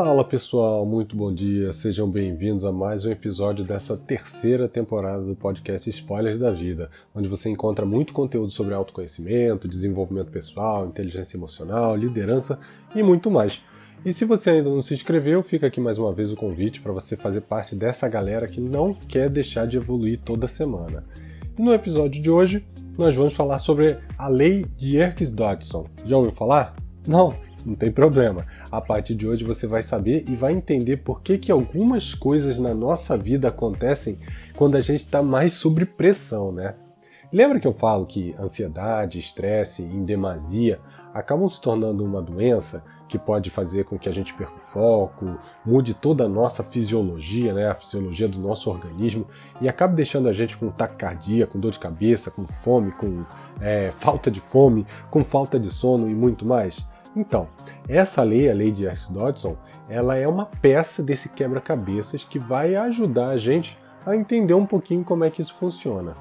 Fala pessoal, muito bom dia, sejam bem-vindos a mais um episódio dessa terceira temporada do podcast Spoilers da Vida, onde você encontra muito conteúdo sobre autoconhecimento, desenvolvimento pessoal, inteligência emocional, liderança e muito mais. E se você ainda não se inscreveu, fica aqui mais uma vez o convite para você fazer parte dessa galera que não quer deixar de evoluir toda semana. E no episódio de hoje, nós vamos falar sobre a lei de Yerkes-Dodson. Já ouviu falar? Não tem problema. A partir de hoje você vai saber e vai entender por que algumas coisas na nossa vida acontecem quando a gente está mais sob pressão, né? Lembra que eu falo que ansiedade, estresse em demasia acabam se tornando uma doença que pode fazer com que a gente perca o foco, mude toda a nossa fisiologia, né? A fisiologia do nosso organismo, e acabe deixando a gente com taquicardia, com dor de cabeça, com fome, com falta de fome, com falta de sono e muito mais? Então, essa lei, a lei de Yerkes-Dodson, ela é uma peça desse quebra-cabeças que vai ajudar a gente a entender um pouquinho como é que isso funciona.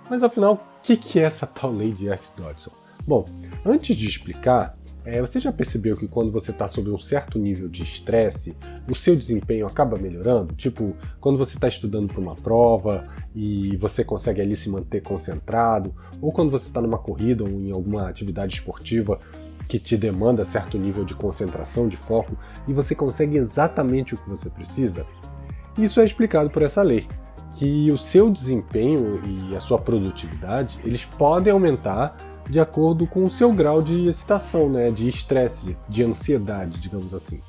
Mas afinal, o que é essa tal lei de Yerkes-Dodson? Bom, antes de explicar, você já percebeu que quando você está sob um certo nível de estresse, o seu desempenho acaba melhorando? Tipo, quando você está estudando para uma prova e você consegue ali se manter concentrado, ou quando você está numa corrida ou em alguma atividade esportiva que te demanda certo nível de concentração, de foco, e você consegue exatamente o que você precisa? Isso é explicado por essa lei, que o seu desempenho e a sua produtividade, eles podem aumentar de acordo com o seu grau de excitação, né? De estresse, de ansiedade, digamos assim.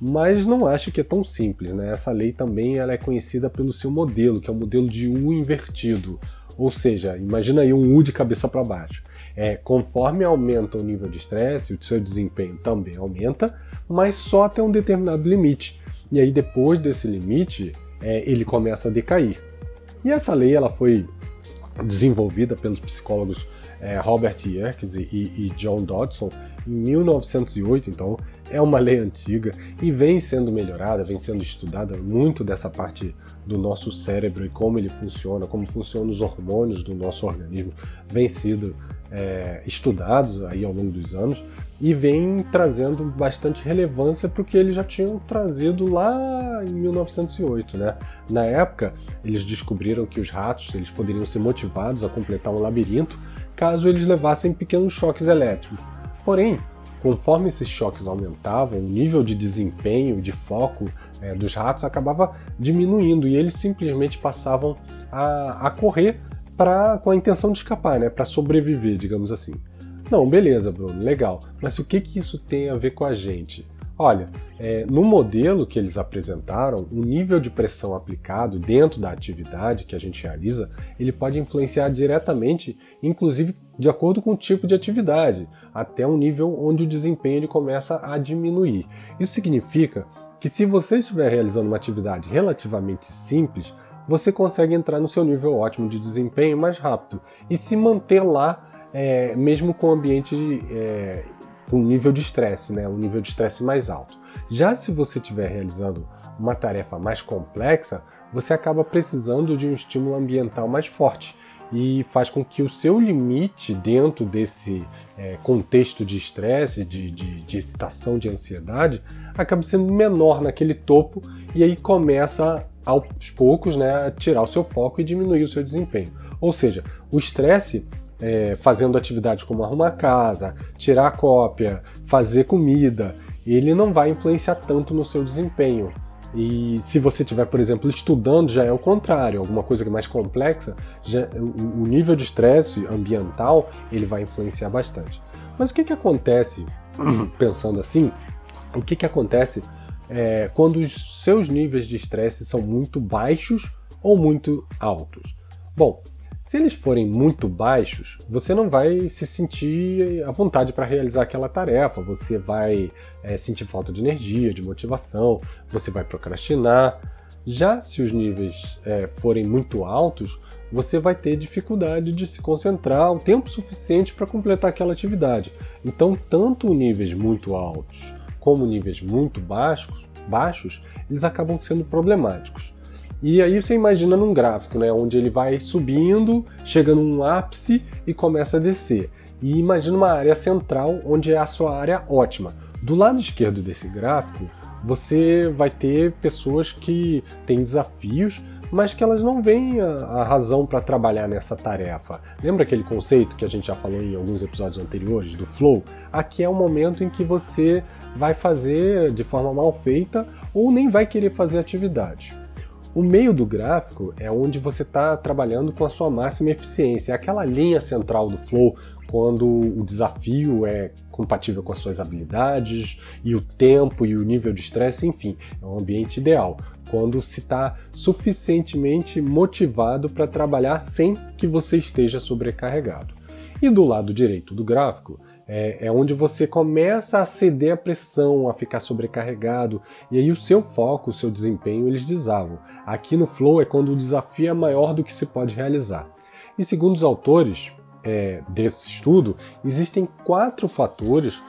Mas não acho que é tão simples, né? Essa lei também ela é conhecida pelo seu modelo, que é o modelo de U invertido. Ou seja, imagina aí um U de cabeça para baixo. Conforme aumenta o nível de estresse, o seu desempenho também aumenta, mas só até um determinado limite. E aí depois desse limite, ele começa a decair. E essa lei ela foi desenvolvida pelos psicólogos Robert Yerkes e John Dodson em 1908, então é uma lei antiga e vem sendo melhorada, vem sendo estudada muito dessa parte do nosso cérebro e como ele funciona, como funcionam os hormônios do nosso organismo, vem sido estudados aí ao longo dos anos e vem trazendo bastante relevância para o que eles já tinham trazido lá em 1908, né? Na época, eles descobriram que os ratos eles poderiam ser motivados a completar um labirinto caso eles levassem pequenos choques elétricos. Porém, conforme esses choques aumentavam, o nível de desempenho e de foco dos ratos acabava diminuindo e eles simplesmente passavam a correr com a intenção de escapar, né? Para sobreviver, digamos assim. Não, beleza, Bruno, legal. Mas o que isso tem a ver com a gente? Olha, no modelo que eles apresentaram, o nível de pressão aplicado dentro da atividade que a gente realiza, ele pode influenciar diretamente, inclusive de acordo com o tipo de atividade, até um nível onde o desempenho ele começa a diminuir. Isso significa que se você estiver realizando uma atividade relativamente simples, você consegue entrar no seu nível ótimo de desempenho mais rápido e se manter lá mesmo com o ambiente com um nível de estresse, né? Um nível de estresse mais alto. Já se você estiver realizando uma tarefa mais complexa, você acaba precisando de um estímulo ambiental mais forte e faz com que o seu limite dentro desse contexto de estresse, de excitação, de ansiedade, acabe sendo menor naquele topo e aí começa aos poucos, né, a tirar o seu foco e diminuir o seu desempenho. Ou seja, o estresse fazendo atividades como arrumar a casa, tirar a cópia, fazer comida, ele não vai influenciar tanto no seu desempenho. E se você estiver, por exemplo, estudando, já é o contrário, alguma coisa que é mais complexa, o nível de estresse ambiental ele vai influenciar bastante. Mas o que acontece, pensando assim, o que acontece quando os seus níveis de estresse são muito baixos ou muito altos? Bom, se eles forem muito baixos, você não vai se sentir à vontade para realizar aquela tarefa, você vai sentir falta de energia, de motivação, você vai procrastinar. Já se os níveis forem muito altos, você vai ter dificuldade de se concentrar o tempo suficiente para completar aquela atividade. Então, tanto níveis muito altos como níveis muito baixos, eles acabam sendo problemáticos. E aí você imagina num gráfico, né, onde ele vai subindo, chega num ápice e começa a descer. E imagina uma área central, onde é a sua área ótima. Do lado esquerdo desse gráfico, você vai ter pessoas que têm desafios, mas que elas não veem a razão para trabalhar nessa tarefa. Lembra aquele conceito que a gente já falou em alguns episódios anteriores, do flow? Aqui é o momento em que você vai fazer de forma mal feita ou nem vai querer fazer atividade. O meio do gráfico é onde você está trabalhando com a sua máxima eficiência, é aquela linha central do flow, quando o desafio é compatível com as suas habilidades, e o tempo e o nível de estresse, enfim, é um ambiente ideal, quando se está suficientemente motivado para trabalhar sem que você esteja sobrecarregado. E do lado direito do gráfico, é onde você começa a ceder à pressão, a ficar sobrecarregado, e aí o seu foco, o seu desempenho, eles desavam. Aqui no Flow é quando o desafio é maior do que se pode realizar. E segundo os autores desse estudo, existem 4 fatores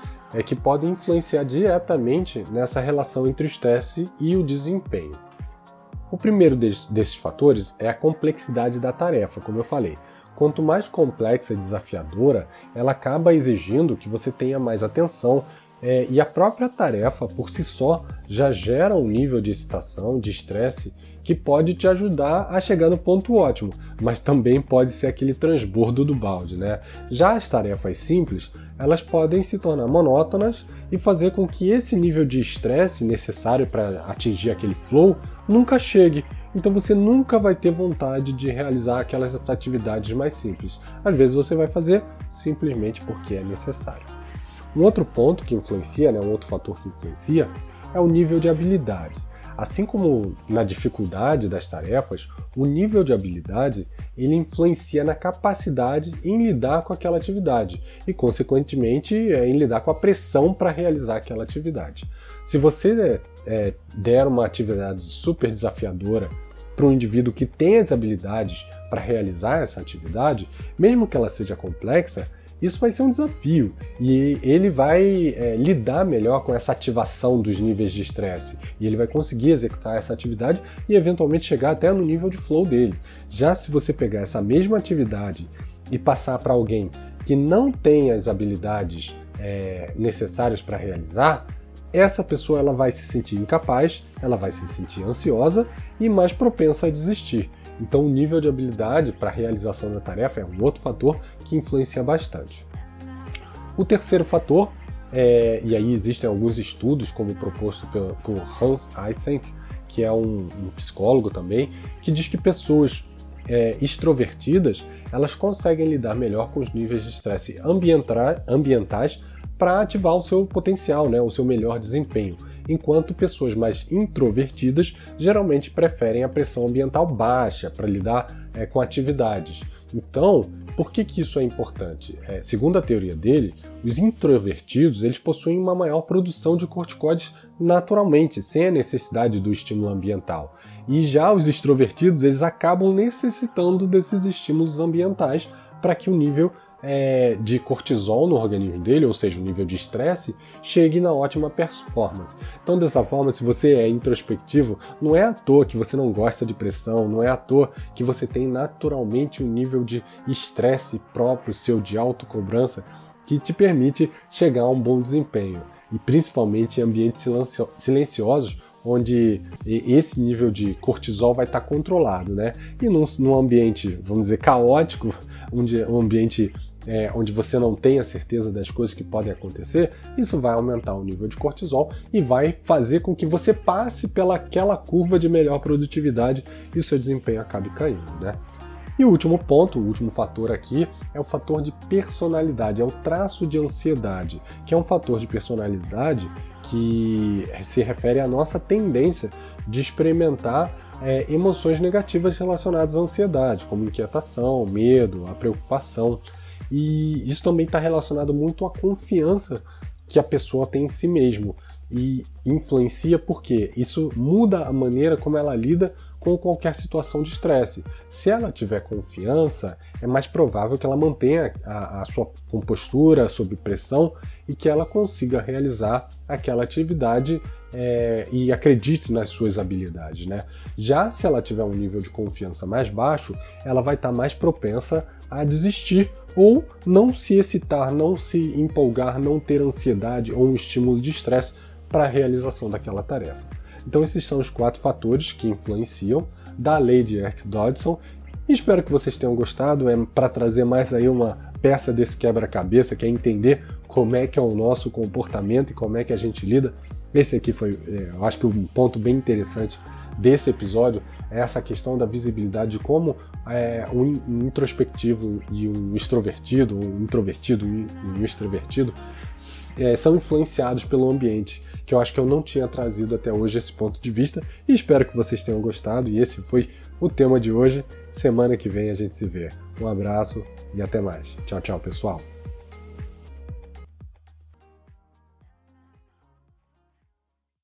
que podem influenciar diretamente nessa relação entre o estresse e o desempenho. O primeiro desses fatores é a complexidade da tarefa, como eu falei. Quanto mais complexa e desafiadora, ela acaba exigindo que você tenha mais atenção, e a própria tarefa, por si só, já gera um nível de excitação, de estresse, que pode te ajudar a chegar no ponto ótimo, mas também pode ser aquele transbordo do balde, né? Já as tarefas simples, elas podem se tornar monótonas e fazer com que esse nível de estresse necessário para atingir aquele flow nunca chegue. Então você nunca vai ter vontade de realizar aquelas atividades mais simples. Às vezes você vai fazer simplesmente porque é necessário. Um outro ponto que influencia, um outro fator que influencia, é o nível de habilidade. Assim como na dificuldade das tarefas, o nível de habilidade ele influencia na capacidade em lidar com aquela atividade e, consequentemente, em lidar com a pressão para realizar aquela atividade. Se você der uma atividade super desafiadora para um indivíduo que tem as habilidades para realizar essa atividade, mesmo que ela seja complexa, isso vai ser um desafio e ele vai lidar melhor com essa ativação dos níveis de estresse e ele vai conseguir executar essa atividade e eventualmente chegar até no nível de flow dele. Já se você pegar essa mesma atividade e passar para alguém que não tem as habilidades necessárias para realizar, essa pessoa ela vai se sentir incapaz, ela vai se sentir ansiosa e mais propensa a desistir. Então o nível de habilidade para a realização da tarefa é um outro fator que influencia bastante. O terceiro fator, e aí existem alguns estudos, como proposto por Hans Eysenck, que é um psicólogo também, que diz que pessoas extrovertidas elas conseguem lidar melhor com os níveis de estresse ambientais para ativar o seu potencial, o seu melhor desempenho, enquanto pessoas mais introvertidas geralmente preferem a pressão ambiental baixa para lidar com atividades. Então, por que isso é importante? Segundo a teoria dele, os introvertidos eles possuem uma maior produção de corticoides naturalmente, sem a necessidade do estímulo ambiental. E já os extrovertidos eles acabam necessitando desses estímulos ambientais para que o nível de cortisol no organismo dele, ou seja, o nível de estresse, chegue na ótima performance. Então, dessa forma, se você é introspectivo, não é à toa que você não gosta de pressão, não é à toa que você tem naturalmente um nível de estresse próprio seu, de autocobrança, que te permite chegar a um bom desempenho. E principalmente em ambientes silenciosos, onde esse nível de cortisol vai estar controlado, E num ambiente, vamos dizer, caótico, um ambiente onde você não tem a certeza das coisas que podem acontecer, isso vai aumentar o nível de cortisol e vai fazer com que você passe pelaquela curva de melhor produtividade e o seu desempenho acabe caindo, E o último ponto, o último fator aqui, é o fator de personalidade, é o traço de ansiedade, que é um fator de personalidade que se refere à nossa tendência de experimentar emoções negativas relacionadas à ansiedade, como inquietação, medo, a preocupação. E isso também está relacionado muito à confiança que a pessoa tem em si mesmo. E influencia porque isso muda a maneira como ela lida com qualquer situação de estresse. Se ela tiver confiança, é mais provável que ela mantenha a sua compostura sob pressão e que ela consiga realizar aquela atividade e acredite nas suas habilidades, Já se ela tiver um nível de confiança mais baixo, ela vai estar mais propensa a desistir ou não se excitar, não se empolgar, não ter ansiedade ou um estímulo de estresse para a realização daquela tarefa. Então esses são os 4 fatores que influenciam da lei de Yerkes-Dodson. Espero que vocês tenham gostado, para trazer mais aí uma peça desse quebra-cabeça, que é entender como é que é o nosso comportamento e como é que a gente lida. Esse aqui foi, eu acho que um ponto bem interessante desse episódio, é essa questão da visibilidade de como um introspectivo e um extrovertido, um introvertido e um extrovertido são influenciados pelo ambiente, que eu acho que eu não tinha trazido até hoje esse ponto de vista, e espero que vocês tenham gostado, e esse foi o tema de hoje. Semana que vem a gente se vê. Um abraço e até mais. Tchau, tchau, pessoal.